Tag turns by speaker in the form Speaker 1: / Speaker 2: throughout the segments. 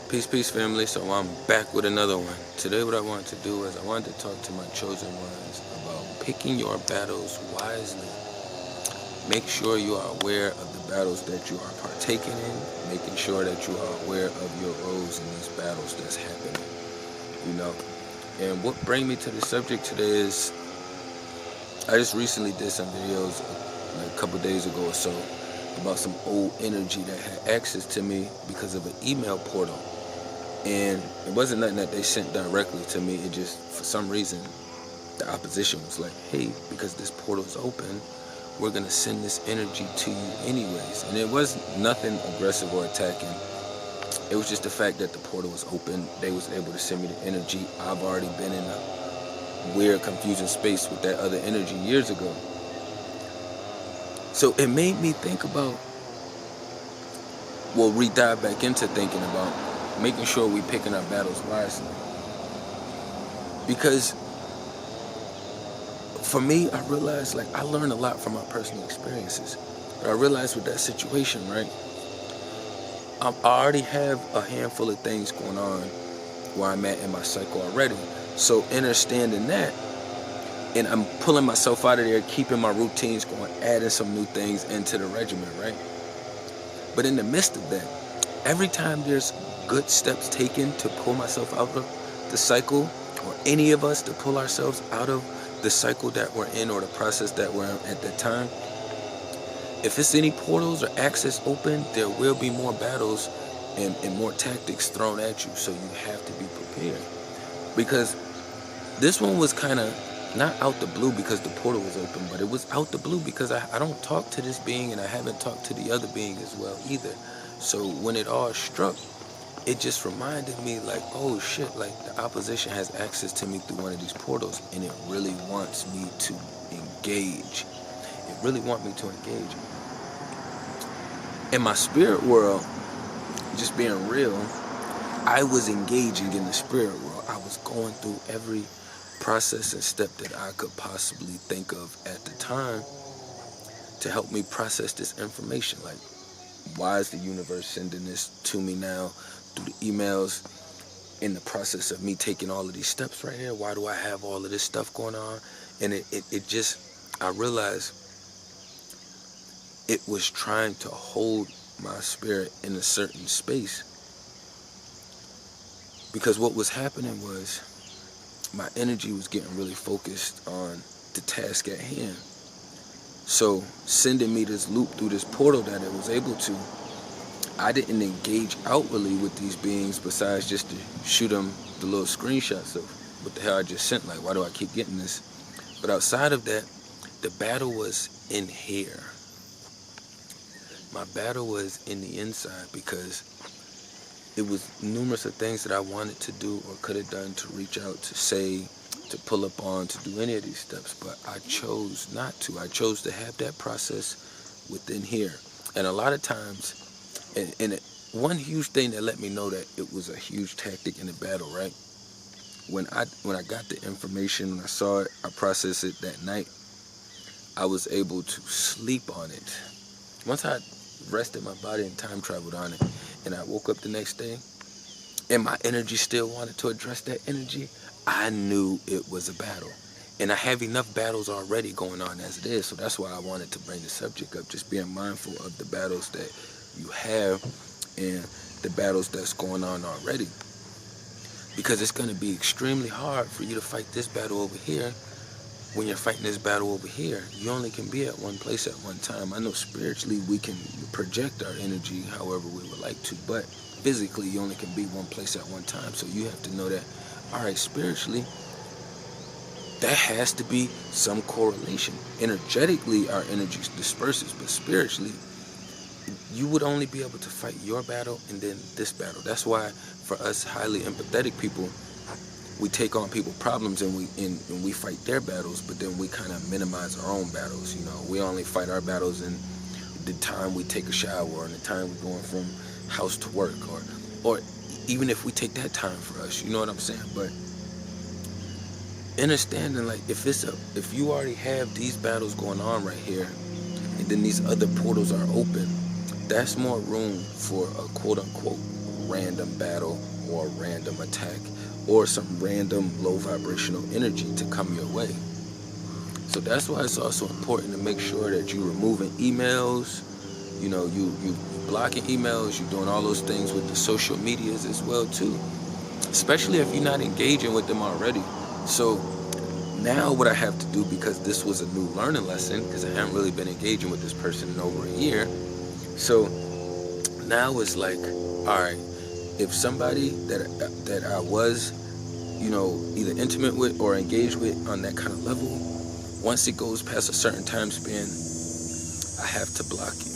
Speaker 1: Peace, family. So I'm back with another one. Today what I wanted to do is I wanted to talk to my chosen ones about picking your battles wisely. Make sure you are aware of the battles that you are partaking in, making sure that you are aware of your roles in these battles that's happening, And what brings me to the subject today is I just recently did some videos like a couple days ago or so about some old energy that had access to me because of an email portal. And it wasn't nothing that they sent directly to me. It just, for some reason, the opposition was like, hey, because this portal is open, we're going to send this energy to you anyways. And it was nothing aggressive or attacking. It was just the fact that the portal was open. They was able to send me the energy. I've already been in a weird, confusing space with that other energy years ago. So it made me think about, dive back into thinking about making sure we picking our battles wisely. Because for me, I realized I learned a lot from my personal experiences. But I realized with that situation, right, I already have a handful of things going on where I'm at in my cycle already. So understanding that, and I'm pulling myself out of there, keeping my routines going, adding some new things into the regimen, right? But in the midst of that, every time there's good steps taken to pull myself out of the cycle, or any of us to pull ourselves out of the cycle that we're in or the process that we're in at that time, if it's any portals or access open, there will be more battles and more tactics thrown at you. So you have to be prepared. Because this one was kind of not out the blue because the portal was open, but it was out the blue because I don't talk to this being and I haven't talked to the other being as well either. So when it all struck, it just reminded me oh shit, the opposition has access to me through one of these portals and it really wants me to engage. It really wants me to engage. In my spirit world, just being real, I was engaging in the spirit world. I was going through every process and step that I could possibly think of at the time to help me process this information. Why is the universe sending this to me now through the emails in the process of me taking all of these steps right here? Why do I have all of this stuff going on? And I realized it was trying to hold my spirit in a certain space. Because what was happening was my energy was getting really focused on the task at hand. So sending me this loop through this portal that it was able to, I didn't engage outwardly with these beings besides just to shoot them the little screenshots of what the hell I just sent. Why do I keep getting this? But outside of that, the battle was in here. My battle was in the inside because it was numerous of things that I wanted to do or could have done to reach out, to say, to pull up on, to do any of these steps, but I chose not to. I chose to have that process within here. And a lot of times, one huge thing that let me know that it was a huge tactic in the battle, right? When I got the information, when I saw it, I processed it that night, I was able to sleep on it. Once I rested my body and time traveled on it, and I woke up the next day, and my energy still wanted to address that energy, I knew it was a battle. And I have enough battles already going on as it is, so that's why I wanted to bring the subject up, just being mindful of the battles that you have and the battles that's going on already. Because it's going to be extremely hard for you to fight this battle over here when you're fighting this battle over here. You only can be at one place at one time. I know spiritually we can project our energy however we would like to, but physically you only can be one place at one time. So you have to know that, all right, spiritually, that has to be some correlation. Energetically, our energy disperses, but spiritually, you would only be able to fight your battle and then this battle. That's why for us highly empathetic people, we take on people's problems and we fight their battles, but then we kind of minimize our own battles. We only fight our battles in the time we take a shower and the time we're going from house to work, or even if we take that time for us, you know what I'm saying? But understanding if you already have these battles going on right here, and then these other portals are open, that's more room for a quote-unquote random battle or a random attack or some random low vibrational energy to come your way. So that's why it's also important to make sure that you're removing emails, you know, you blocking emails, you're doing all those things with the social medias as well too, especially if you're not engaging with them already. So now what I have to do, because this was a new learning lesson, because I haven't really been engaging with this person in over a year, so now it's like, all right, if somebody that I was, you know, either intimate with or engaged with on that kind of level, once it goes past a certain time span, I have to block you.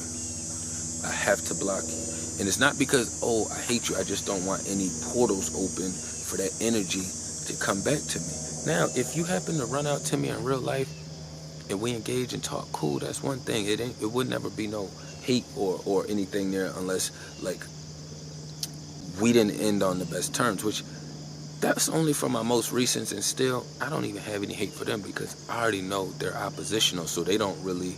Speaker 1: I have to block you. And it's not because, oh, I hate you, I just don't want any portals open for that energy to come back to me. Now, if you happen to run out to me in real life and we engage and talk, cool, that's one thing. It would never be no hate or anything there unless, like, we didn't end on the best terms, which that's only for my most recent, and still, I don't even have any hate for them because I already know they're oppositional, so they don't really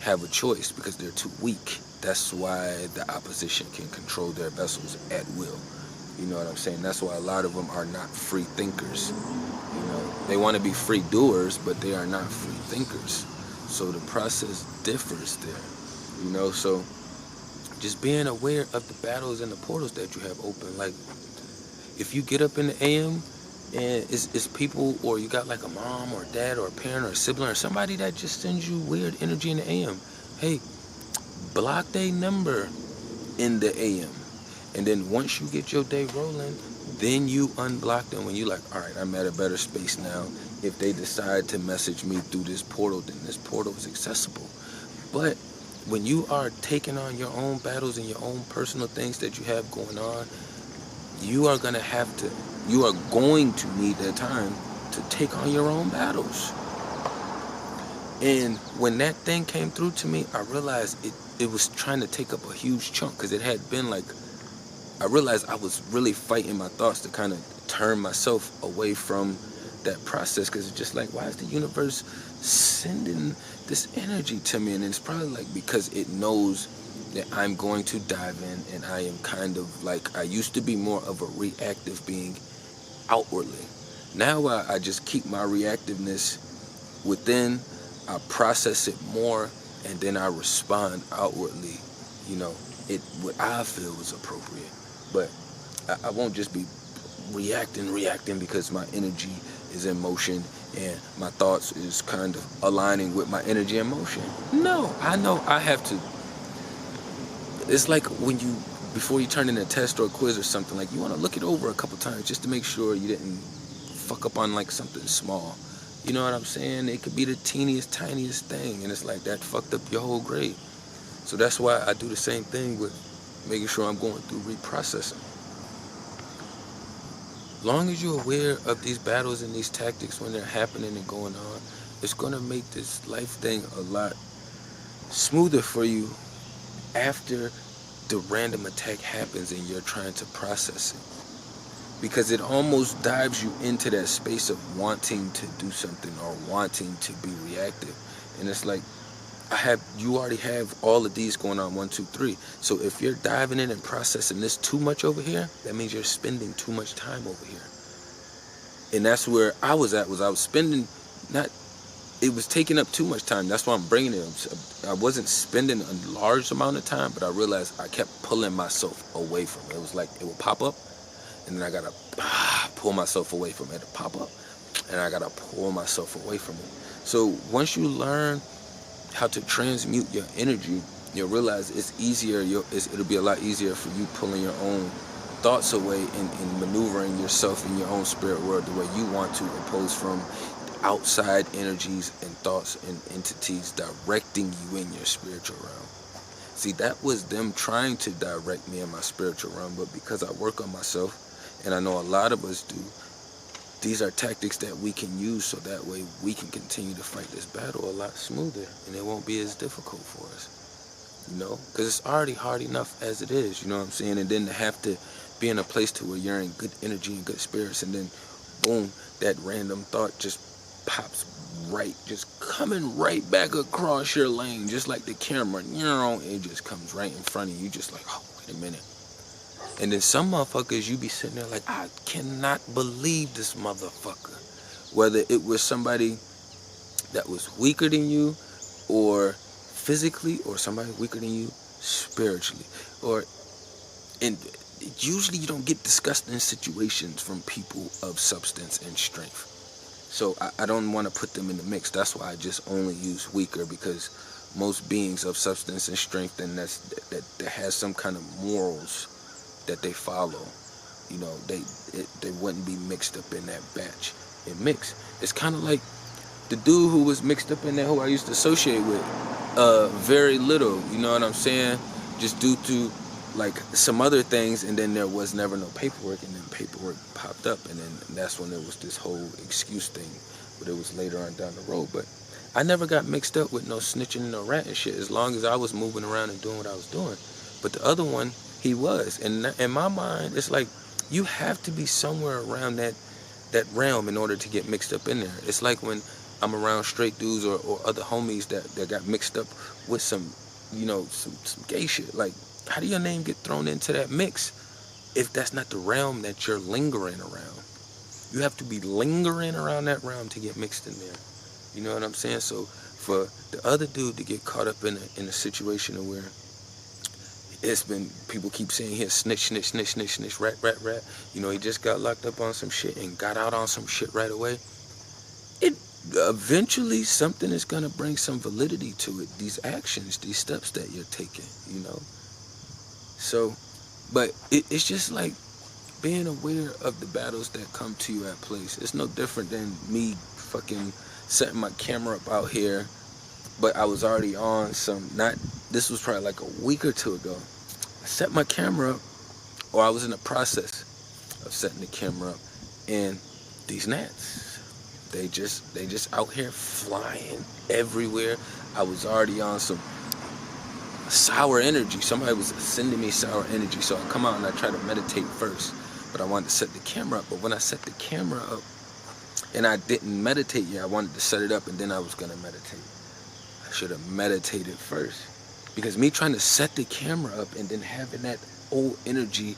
Speaker 1: have a choice because they're too weak. That's why the opposition can control their vessels at will. You know what I'm saying? That's why a lot of them are not free thinkers. You know, they want to be free doers, but they are not free thinkers. So the process differs there. You know, so just being aware of the battles and the portals that you have open. Like, if you get up in the AM and it's people, or you got like a mom or a dad or a parent or a sibling or somebody that just sends you weird energy in the AM, hey, block their number in the AM. And then once you get your day rolling, then you unblock them when you like, all right, I'm at a better space now. If they decide to message me through this portal, then this portal is accessible. But when you are taking on your own battles and your own personal things that you have going on, you are going to need that time to take on your own battles. And when that thing came through to me, I realized it was trying to take up a huge chunk, because it had been like, I realized I was really fighting my thoughts to kind of turn myself away from that process, because it's just like, why is the universe sending this energy to me? And it's probably like because it knows that I'm going to dive in, and I am kind of like, I used to be more of a reactive being outwardly. Now I just keep my reactiveness within, I process it more, and then I respond outwardly, you know, what I feel is appropriate. But I won't just be reacting because my energy is in motion and my thoughts is kind of aligning with my energy and motion. No, I know I have to. It's like when before you turn in a test or a quiz or something, like, you want to look it over a couple times just to make sure you didn't fuck up on like something small. You know what I'm saying? It could be the teeniest, tiniest thing, and it's like that fucked up your whole grade. So that's why I do the same thing with making sure I'm going through reprocessing. Long as you're aware of these battles and these tactics when they're happening and going on, it's going to make this life thing a lot smoother for you after the random attack happens and you're trying to process it. Because it almost dives you into that space of wanting to do something or wanting to be reactive. And it's like, you already have all of these going on, 1, 2, 3. So if you're diving in and processing this too much over here, that means you're spending too much time over here. And that's where I was at, I was spending, it was taking up too much time. That's why I'm bringing it. I wasn't spending a large amount of time, but I realized I kept pulling myself away from it. It was like, it would pop up, and then I gotta pull myself away from it. It'll pop up, and I gotta pull myself away from it. So once you learn how to transmute your energy, you'll realize it's easier. It'll be a lot easier for you pulling your own thoughts away and maneuvering yourself in your own spirit world the way you want to, opposed from outside energies and thoughts and entities directing you in your spiritual realm. See, that was them trying to direct me in my spiritual realm, but because I work on myself, and I know a lot of us do, these are tactics that we can use so that way we can continue to fight this battle a lot smoother, and it won't be as difficult for us, you know, because it's already hard enough as it is, you know what I'm saying? And then to have to be in a place to where you're in good energy and good spirits, and then boom, that random thought just pops right, just coming right back across your lane, just like the camera, it just comes right in front of you, just like, oh, wait a minute, And then some motherfuckers, you be sitting there like, I cannot believe this motherfucker. Whether it was somebody that was weaker than you, or physically, or somebody weaker than you spiritually. And usually you don't get disgusting situations from people of substance and strength. So I don't want to put them in the mix. That's why I just only use weaker, because most beings of substance and strength, and that has some kind of morals that they follow, you know, they wouldn't be mixed up in that batch and mix. It's kind of like the dude who was mixed up in there, who I used to associate with very little, you know what I'm saying, just due to like some other things, and then there was never no paperwork, and then paperwork popped up, and then that's when there was this whole excuse thing, but it was later on down the road. But I never got mixed up with no snitching and no rat and shit, as long as I was moving around and doing what I was doing. But the other one, he was, and in my mind, it's like you have to be somewhere around that realm in order to get mixed up in there. It's like when I'm around straight dudes or other homies that got mixed up with some, you know, some gay shit. Like, how do your name get thrown into that mix if that's not the realm that you're lingering around? You have to be lingering around that realm to get mixed in there. You know what I'm saying? So for the other dude to get caught up in a situation where it's been, people keep saying here, snitch, rat. You know, he just got locked up on some shit and got out on some shit right away. It eventually, something is going to bring some validity to it. These actions, these steps that you're taking, you know. So, but it's just like being aware of the battles that come to you at place. It's no different than me fucking setting my camera up out here, but I was already on some, this was probably like a week or two ago. I set my camera up, or I was in the process of setting the camera up, and these gnats, they just out here flying everywhere. I was already on some sour energy. Somebody was sending me sour energy, so I come out and I try to meditate first, but I wanted to set the camera up. But when I set the camera up and I didn't meditate yet, I wanted to set it up and then I was gonna meditate. I should have meditated first, because me trying to set the camera up and then having that old energy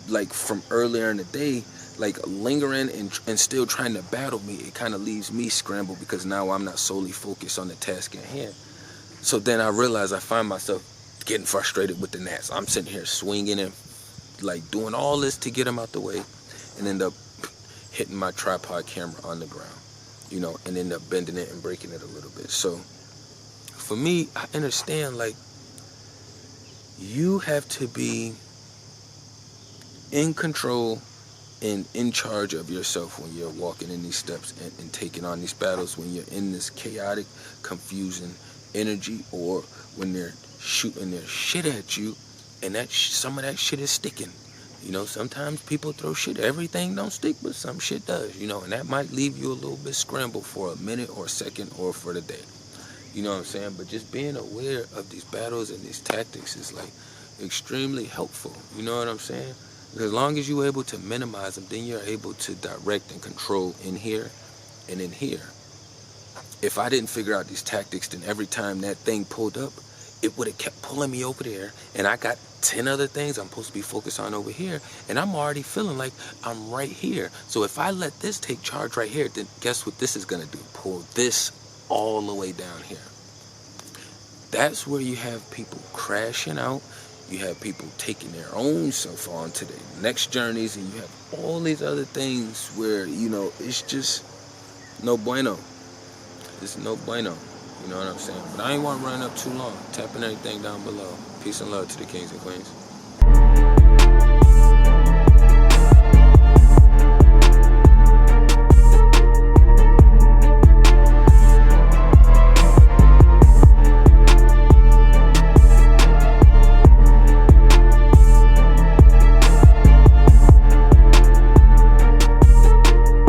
Speaker 1: like from earlier in the day like lingering and still trying to battle me, it kind of leaves me scrambled, because now I'm not solely focused on the task at hand. So then I realize I find myself getting frustrated with the gnats. I'm sitting here swinging and like doing all this to get them out the way, and end up hitting my tripod camera on the ground, you know, and end up bending it and breaking it a little bit. So for me, I understand, like, you have to be in control and in charge of yourself when you're walking in these steps and taking on these battles, when you're in this chaotic, confusing energy, or when they're shooting their shit at you and that some of that shit is sticking. You know, sometimes people throw shit, everything don't stick, but some shit does, you know, and that might leave you a little bit scrambled for a minute or a second or for the day. You know what I'm saying? But just being aware of these battles and these tactics is like extremely helpful. You know what I'm saying? Because as long as you're able to minimize them, then you're able to direct and control in here and in here. If I didn't figure out these tactics, then every time that thing pulled up, it would have kept pulling me over there, and I got 10 other things I'm supposed to be focused on over here, and I'm already feeling like I'm right here. So if I let this take charge right here, then guess what this is gonna do? Pull this all the way down here. That's where you have people crashing out. You have people taking their own self on to their next journeys, and you have all these other things where, you know, it's just no bueno. It's no bueno. You know what I'm saying? But I ain't want to run up too long. Tapping everything down below. Peace and love to the kings and queens.